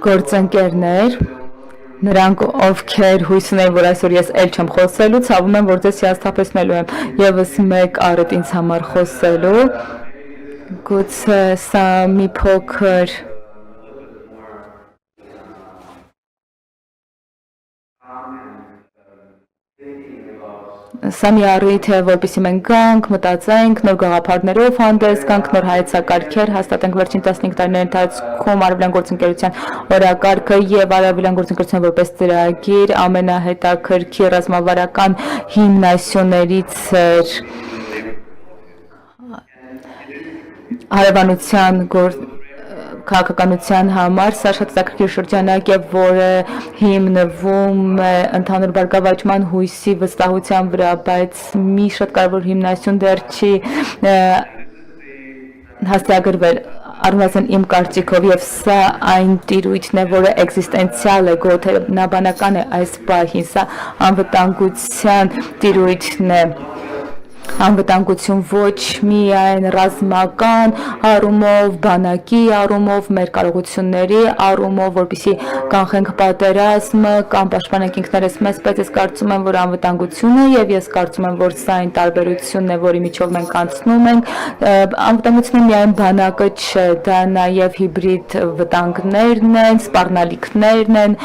Գործընկերներ, նրանք ովքեր հույս ունեն, որ այսօր ես էլ չեմ խոսելու, ցավում եմ, որ ձեզ հիասթափեցնելու եմ եւս մեկ առիթ ինձ համար խոսելու, գուցե սա մի փոքր Սա մի առիթ է, որպեսզի մենք գանք, մտածենք, նոր գաղափարներով հանդես գանք, նոր հայեցակարգեր հաստատենք վերջին 15 տարիների ընթացքում արևելյան գործընկերության օրակարգը եւ արևելյան գործընկերության որպես ծրագիր ամենահետաքրքիր ռազմավարական հիմնասյուներից էր հարևանության քաղաքականության համար սա շատ հետաքրքիր շրջանակ է, որը հիմնվում է ընդհանուր բարգավաճման հույսի վստահության վրա, բայց մի շատ կարևոր հիմնասյուն դեռ չի հաստատագրվել առնվազն իմ կարծիքով եւ սա այն տիրույթն է, որը էգզիստենցիալ է, գոթեբանական է այս պահին, սա անվտանգության տիրույթն է անվտանգություն ոչ միայն ռազմական առումով, բանակի առումով, մեր կարողությունների առումով, որպեսզի կանխենք պատերազմը կամ պաշտպանենք ինքներս մեզ, բայց ես կարծում եմ, որ անվտանգությունը եւ ես կարծում եմ, որ սա այն տարբերությունն է, որի միջով մենք անցնում ենք, անվտանգությունը միայն բանակը չէ, դա նաեւ հիբրիդ վտանգներն են, սպառնալիքներն են,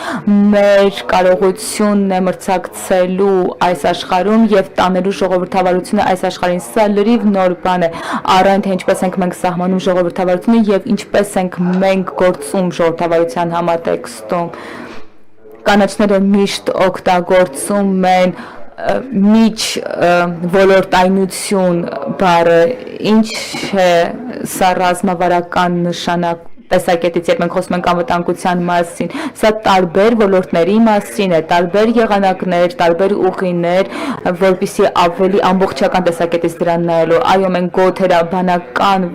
մեր կարողությունն է մրցակցելու այս աշխարհում եւ տանելու ժողովրդավարությունը այս աշխարհին սա լրիվ նոր բան է առայն թե ինչպես ենք մենք սահմանում ժողովրդավարությունը եւ ինչպես ենք մենք գործում ժողովրդավարության համատեքստում կանաչները միշտ օգտագործում են միջ ոլորտայնություն բառը ինչ է սա ռազմավարական նշանակ տեսակետից, երբ մենք խոսում ենք անվտանգության մասին, սա տարբեր ոլորտների մասին է, տարբեր եղանակներ, տարբեր ուղիներ, որպեսզի ավելի ամբողջական տեսակետից դրան նայելու։ Այո, մենք գոթերաբանական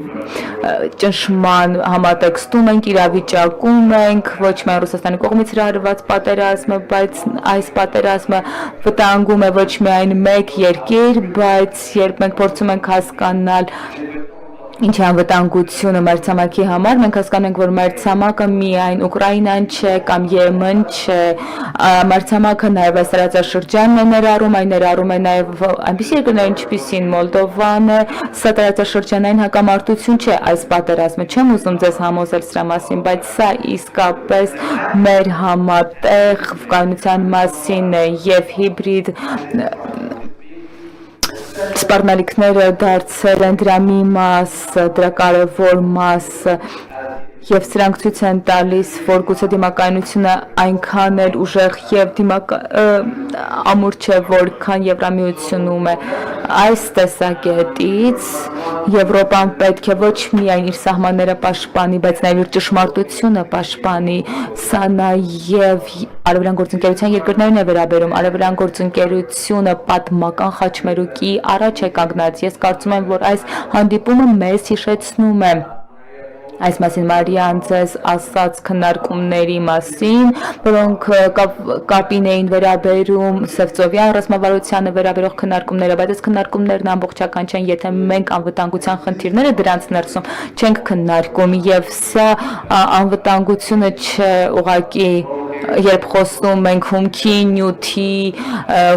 ճնշման համատեքստում ենք, իրավիճակում ենք, ոչ միայն Ռուսաստանի կողմից հրահրված պատերազմը, բայց այս պատերազմը վտանգում է ոչ միայն մեկ երկիր, բայց երբ մենք փորձում ենք հասկանալ Ինչ է անվտանգությունը մայրցամաքի համար, մենք հասկանում ենք, որ մայրցամաքը միայն Ուկրաինան չէ կամ Եմեն չէ, մայրցամաքը նաև այս տարածաշրջանն է ներառում, այն ներառում է նաև այնպիսի երկրներ, ինչպիսին Մոլդովան է, սա տարածաշրջանային հակամարտություն չէ այս պատերազմը, չեմ ուզում ձեզ համոզել սրա մասին, բայց սա իսկապես մեր համատեղ կայունության մասին է եւ հիբրիդ սպառնալիքները դարձել են դրա մի մաս, դրա կարևոր մաս եւ սրանք ցույց են տալիս, որ գուցե դիմակայունությունը այնքան էլ ուժեղ եւ ամուր չէ, որքան Եվրամիությունում է։ Այս տեսակետից Եվրոպան պետք է ոչ միայն իր սահմանները պաշտպանի, բայց նաեւ իր ճշմարտությունը պաշտպանի։ Սա նաեւ արևելյան գործընկերության երկրներն է վերաբերում։ Արևելյան գործընկերությունը պատմական խաչմերուկի առաջ է կանգնած։ Ես կարծում եմ, որ այս հանդիպումը մեզ հիշեցնում է Այս մասին Մարիան ձեզ ասաց քննարկումների մասին, որոնք կապին էին վերաբերում Սևծովյան ռազմավարությանը վերաբերող քննարկումները, բայց այս քննարկումներն ամբողջական չեն, եթե մենք անվտանգության խնդիրները դրանց ներսում չենք քննարկում եւ սա անվտանգությունը չէ ուղղակի երբ խոսում ենք հումքի, նյութի,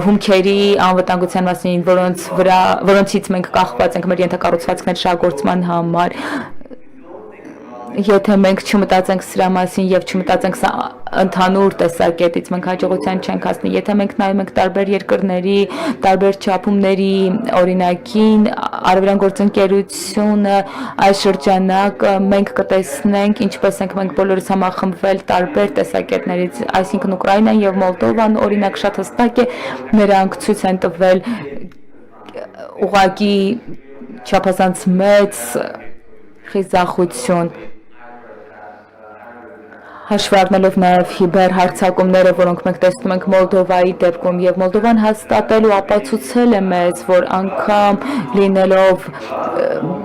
հումքերի անվտանգության մասին, որոնցից մենք կախված ենք մեր ենթակառուցվածքների շահագործման համար Եթե մենք չմտածենք սրա մասին եւ չմտածենք սա ընդհանուր տեսակետից մենք հաջողության չենք հասնի եթե մենք նայում ենք տարբեր երկրների տարբեր չափումների օրինակին արևելյան գործընկերությունը այս շրջանակը մենք կտեսնենք ինչպես ենք մենք բոլորս համախմբվել տարբեր տեսակետներից այսինքն Ուկրաինան եւ Մոլդովան օրինակ շատ հստակ է նրանք ցույց են տվել ուղղակի չափազանց մեծ խիզախություն Հաշվառնելով նաև հիբեր հարձակումները, որոնք մենք տեսնում ենք Մոլդովայի դեպքում եւ Մոլդովան հաստատել ու ապացուցել է մեզ, որ անգամ լինելով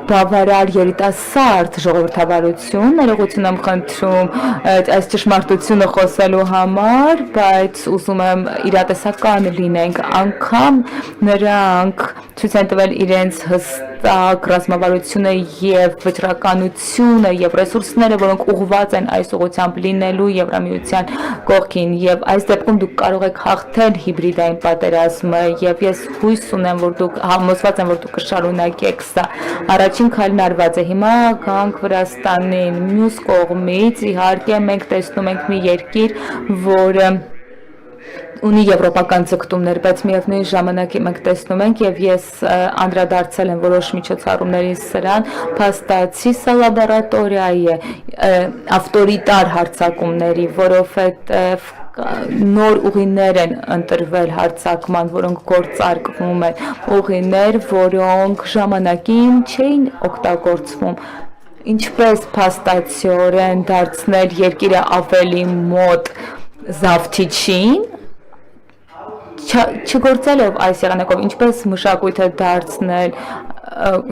բավարար երիտասարդ ժողովրդավարություն, ներողություն եմ խնդրում այս ճշմարտությունը խոսելու համար, բայց ուզում եմ իրատեսական լինենք, անգամ նրանք ցույց են տվել իրենց հստակ ռազմավարությունը եւ վճռականությունը եւ ռեսուրսները, որոնք ուղղված են այս ուղղությամբ լինելու Եվրամիության կողքին եւ այս դեպքում դուք կարող եք հաղթել հիբրիդային պատերազմը եւ ես հույս ունեմ, որ դուք համոզված եմ, որ դուք կշարունակեք սա։ Առաջին քայլն արված է, հիմա գանք Վրաստանին, մյուս կողմից իհարկե մենք տեսնում ենք մի երկիր, որը ունի եվրոպական ձգտումներ, բայց միևնույն ժամանակ մենք տեսնում ենք եւ ես անդրադարձել եմ որոշ միջոցառումների սրան, փաստացի սա լաբորատորիա է ավտորիտար հարձակումների, որովհետեւ նոր ուղիներ են ընտրվել հարձակման, որոնք գործարկվում են, ուղիներ, որոնք ժամանակին չէին օգտագործվում, ինչպես փաստացիորեն դարձնել երկիրը ավելի մոտ Զավթիչին, չգործելով այս եղանակով, ինչպես մշակույթը դարձնել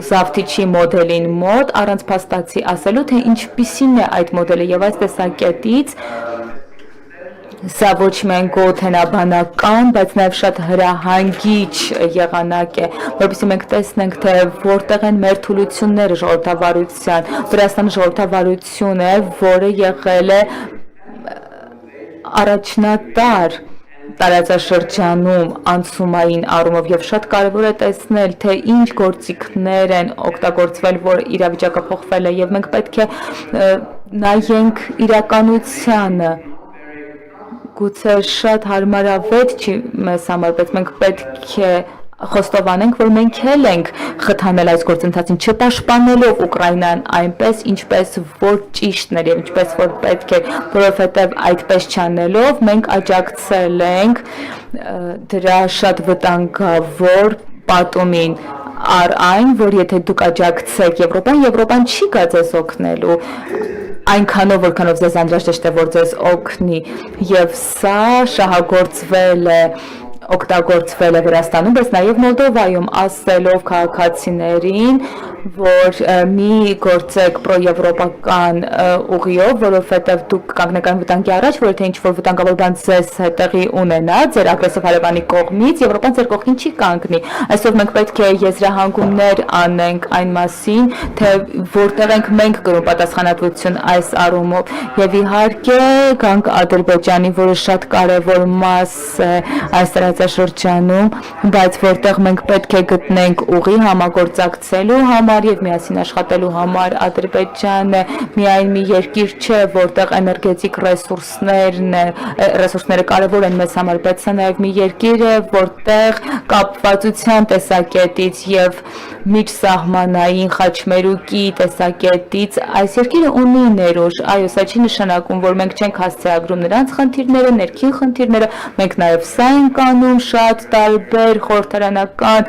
Զավթիչի մոդելին մոտ, առանց փաստացի ասելու, թե ինչպիսին է այդ մոդելը եւ այս տեսակետից սա ոչ միայն գոթենաբանական, բայց նաև շատ հրահանգիչ եղանակ է, որովհետեւ մենք տեսնենք, թե որտեղ են մեր թուլությունները ժողովրդավարության, Վրաստանի ժողովրդավարություն է, որը եղել է առաջնատար տարածաշրջանում անցումային առումով եւ շատ կարեւոր է տեսնել, թե ինչ գործիքներ են օգտագործվել, որ իրավիճակը փոխվել է եւ մենք պետք է նայենք իրականությանը։ Գուցե շատ հարմարավետ չի մեզ համար, բայց մենք պետք է խոստովանենք, որ մենք էլ ենք խթանել այս գործընթացին, չպաշտպանելով Ուկրաինան այնպես, ինչպես որ ճիշտն էր եւ ինչպես որ պետք է, որովհետեւ այդպես չանելով մենք աջակցել ենք դրա շատ վտանգավոր պատումին առ այն, որ եթե դուք աջակցեք Եվրոպան չի գա ձեզ օգնելու այնքանով, որքանով ձեզ անհրաժեշտ է, որ ձեզ օգնի եւ սա շահագործվել է օգտագործվել է Վրաստանում, բայց նաև Մոլդովայում, ասելով քաղաքացիներին, որ մի գործեք պրոեվրոպական ուղիով, որովհետև դուք կանգնեք այն վտանգի առաջ, որ եթե ինչ-որ վտանգավոր բան ձեզ տեղի ունենա, ձեր ագրեսիվ հարևանի կողմից, Եվրոպան ձեր կողքին չի կանգնի։ Այսօր մենք պետք է եզրահանգումներ անենք այն մասին, թե որտեղ ենք մենք կրում պատասխանատվություն այս առումով, եւ իհարկե գանք Ադրբեջանի, որը շատ կարևոր մաս է այս տարածաշրջանում, բայց որտեղ մենք պետք է գտնենք ուղի համագործակցելու համար եւ միասին աշխատելու համար։ Ադրբեջանը միայն մի երկիր չէ, որտեղ էներգետիկ ռեսուրսները կարևոր են մեզ համար, բայց սա նաեւ մի երկիր է, որտեղ կապվածության տեսակետից եւ միջսահմանային խաչմերուկի տեսակետից այս երկիրը ունի ներուժ։ Այո, սա չի նշանակում, որ մենք չենք հասցեագրում նրանց խնդիրները, ներքին խնդիրները, մենք նաեւ սա ենք անում շատ տարբեր խորհրդարանական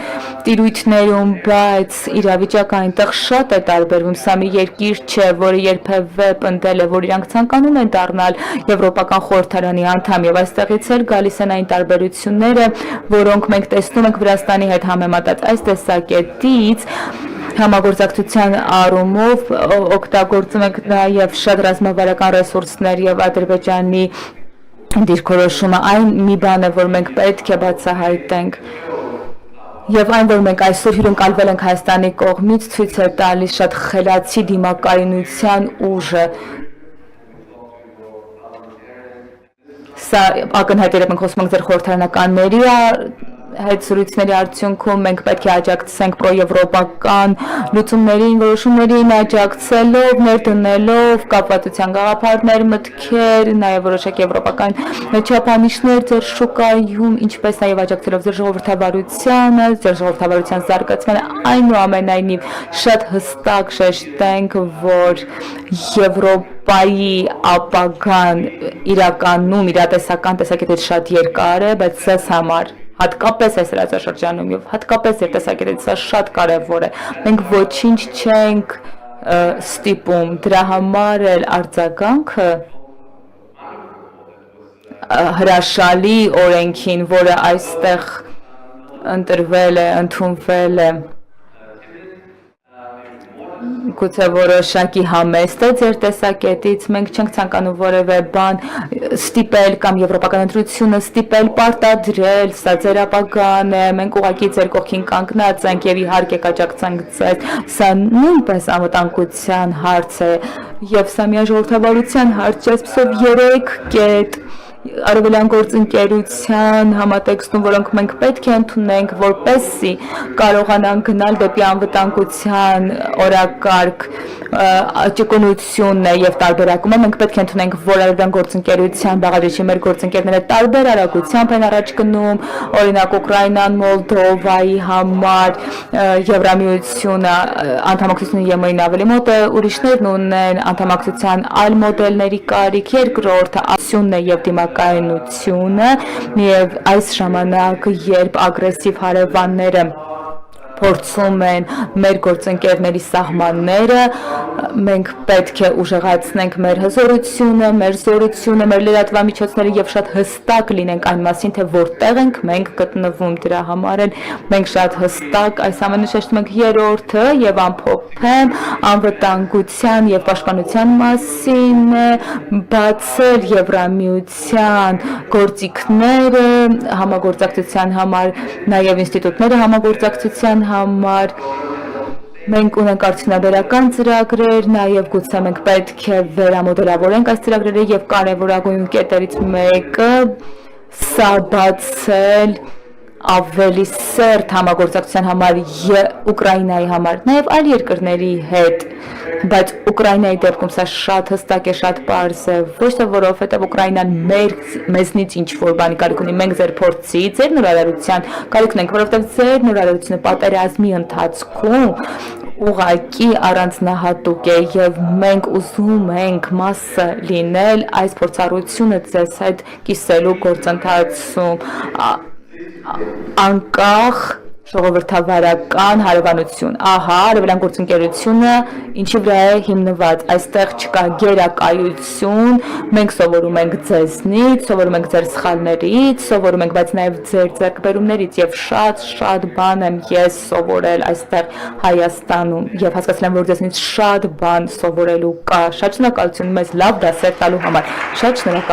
տիրույթներում, բայց իրավիճակը այնտեղ շատ է տարբերվում։ Սա մի երկիր չէ, որը երբևէ պնդել է, որ իրանք ցանկանում են դառնալ Եվրոպական խորհրդարանի անդամ, եւ այստեղից էլ գալիս են այն տարբերությունները, որոնք մենք տեսնում ենք Վրաստանի հետ համեմատած այս տեսակետից համագործակցության առումով օգտագործում ենք նաև շատ ռազմավարական ռեսուրսներ եւ Ադրբեջանի դիրքորոշումը այն մի բան է, որ մենք պետք է բացահայտենք եւ այն, որ մենք այսօր հյուրընկալվել ենք Հայաստանի կողմից, ցույց է տալիս շատ խելացի դիմակայունության ուժը։ Սա ակնհայտ է, մենք խոսում ենք ձեր խորհրդարանականների հետ զրույցների արդյունքում մենք պետք է աջակցենք պրոեվրոպական լուծումներին, որոշումներին աջակցելով, ներդնելով կապվածության գաղափարներ, մտքեր, նաև որոշակ եվրոպական չափանիշներ ձեր շուկայում, ինչպես նաև աջակցելով ձեր ժողովրդավարությանը, ձեր ժողովրդավարության զարգացմանը, այնուամենայնիվ շատ հստակ շեշտենք, որ Եվրոպայի ապագան իրականում իրատեսական տեսակետից շատ երկար է, բայց սեզ համար հատկապես այս հրացաշրջանում եւ հատկապես երիտասարդներից սա շատ կարեւոր է։ Մենք ոչինչ չենք ստիպում, դրա համար էլ արձագանքը հրաշալի օրենքին, որը այստեղ ընտրվել է, ընդունվել է, գուցե որոշակի համեստ է ձեր տեսակետից, մենք չենք ցանկանում որևէ բան ստիպել կամ եվրոպական ընտրությունը ստիպել պարտադրել, սա ձեր ապագան է, մենք ուղղակի ձեր կողքին կանգնած ենք եւ իհարկե կաջակցենք ձեզ, սա նույնպես անվտանգության հարց է եւ սա միայն ժողովրդավարության հարց չէ, այսպեսով 3 կետ արևելյան գործընկերության համատեքստում, որոնք մենք պետք է ընդունենք, որպեսզի կարողանանք գնալ դեպի անվտանգության օրակարգ ճկունությունն է եւ տարբերակումը, մենք պետք է ընդունենք, որ արևելյան գործընկերության բաղադրիչի մեր գործընկերները տարբեր արագությամբ են առաջ գնում, օրինակ Ուկրաինան, Մոլդովայի համար Եվրամիությունը անդամակցությունը ԵՄ-ին ավելի մոտ է, ուրիշներն ունեն անդամակցության այլ մոդելների կարիք, երկրորդը ակցիոնն է եւ դիմակայունությունը եւ այս ժամանակ, երբ ագրեսիվ հարևանները փորձում են մեր գործընկերների սահմանները, մենք պետք է ուժեղացնենք մեր հզորությունը, մեր զորությունը, մեր լրատվամիջոցները եւ շատ հստակ լինենք այն մասին, թե որտեղ ենք մենք գտնվում, դրա համար էլ մենք շատ հստակ այս ամենը շեշտում ենք երրորդը եւ ամփոփեմ անվտանգության եւ պաշտպանության մասին բացել Եվրամիության գործիքները համագործակցության համար, նաեւ ինստիտուտները համագործակցության համար մենք ունենք արդյունաբերական ծրագրեր, նաև գուցե մենք պետք է վերամոդելավորենք այս ծրագրերը եւ կարևորագույն կետերից մեկը սա բացել ավելի սերտ համագործակցության համար Ուկրաինայի համար, նաև այլ երկրների հետ, բայց Ուկրաինայի դեպքում սա շատ հստակ է, շատ պարզ է, ոչ թե որովհետև Ուկրաինան մեզնից ինչ-որ բանի կարիք ունի, մենք ձեր փորձի, ձեր նորարարության կարիք ունենք, որովհետև ձեր նորարարությունը պատերազմի ընթացքում ուղղակի առանձնահատուկ է եւ մենք ուզում ենք մասը լինել այս փորձառությունը ձեզ հետ կիսելու գործընթացում անկախ ժողովրդավարական հարևանություն։ Ահա, արևելյան գործընկերությունը ինչի վրա է հիմնված։ Այստեղ չկա գերակայություն, մենք սովորում ենք ձեզնից, սովորում ենք ձեր սխալներից, սովորում ենք, բայց նաև ձեր ձեռքբերումներից եւ շատ բան եմ ես սովորել այստեղ Հայաստանում եւ հասկացել եմ, որ ձեզնից շատ բան սովորելու կա։ Շատ շնորհակալություն մեզ լավ դասեր տալու համար։ Շատ շնորհակալ